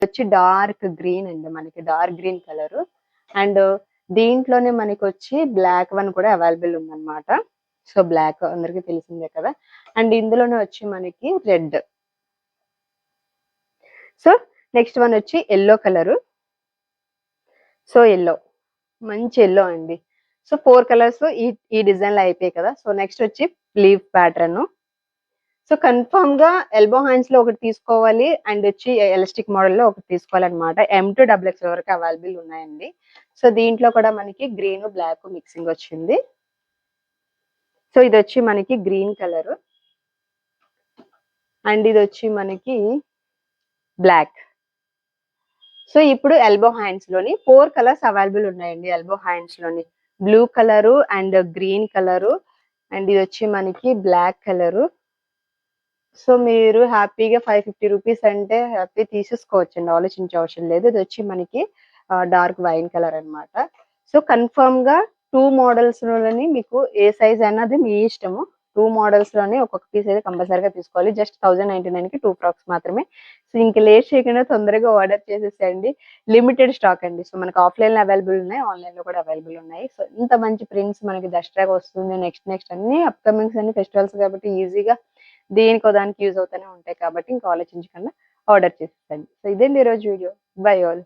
వచ్చి dark green అండి, మనకి డార్క్ గ్రీన్ కలర్. అండ్ దీంట్లోనే మనకి వచ్చి బ్లాక్ వన్ కూడా అవైలబుల్ ఉందన్నమాట. సో బ్లాక్ అందరికీ తెలిసిందే కదా. అండ్ ఇందులోనే వచ్చి మనకి రెడ్. సో నెక్స్ట్ వన్ వచ్చి ఎల్లో కలరు. సో ఎల్లో, మంచి ఎల్లో అండి. సో 4 కలర్స్ ఈ డిజైన్ లో అయిపోయాయి కదా. సో నెక్స్ట్ వచ్చి లీవ్ ప్యాటర్న్. సో కన్ఫర్మ్ గా ఎల్బో హ్యాండ్స్ లో ఒకటి తీసుకోవాలి, అండ్ వచ్చి ఎలాస్టిక్ మోడల్ లో ఒకటి తీసుకోవాలన్నమాట. M2XX వరకు అవైలబుల్ ఉన్నాయండి. సో దీంట్లో కూడా మనకి గ్రీన్ బ్లాక్ మిక్సింగ్ వచ్చింది. సో ఇది వచ్చి మనకి గ్రీన్ కలర్, అండ్ ఇది వచ్చి మనకి బ్లాక్. సో ఇప్పుడు ఎల్బో హ్యాండ్స్ లోని 4 కలర్స్ అవైలబుల్ ఉన్నాయండి. ఎల్బో హ్యాండ్స్ లోని blue colour and green colour, and ఇది వచ్చి మనకి బ్లాక్ కలరు. సో మీరు హ్యాపీగా 550 రూపీస్ అంటే హ్యాపీ తీసేసుకోవచ్చండి, ఆలోచించే అవసరం లేదు. ఇది వచ్చి మనకి డార్క్ వైన్ కలర్ అన్నమాట. సో కన్ఫర్మ్ గా 2 మోడల్స్ లోని మీకు ఏ సైజ్ అన్నది మీ ఇష్టము. 2 మోడల్స్ లోని ఒక్కొక్క పీస్ అయితే కంపల్సరీగా తీసుకోవాలి. జస్ట్ 1099 కి 2 ఫ్రాక్స్ మాత్రమే. సో ఇంకా లేట్ చేయకుండా తొందరగా ఆర్డర్ చేసేసేయండి. లిమిటెడ్ స్టాక్ అండి. సో మనకి ఆఫ్లైన్ లో అవైలబుల్ ఉన్నాయి, ఆన్లైన్ లో కూడా అవైలబుల్ ఉన్నాయి. సో ఇంత మంచి ప్రింట్స్ మనకి దసరాగా వస్తుంది. నెక్స్ట్ అన్ని అప్కమింగ్స్ అన్ని ఫెస్టివల్స్ కాబట్టి ఈజీగా దేనికో దానికి యూజ్ అవుతూనే ఉంటాయి కాబట్టి ఇంకా ఆలోచించకుండా ఆర్డర్ చేసేసండి. సో ఇదేంటి ఈరోజు వీడియో. By all.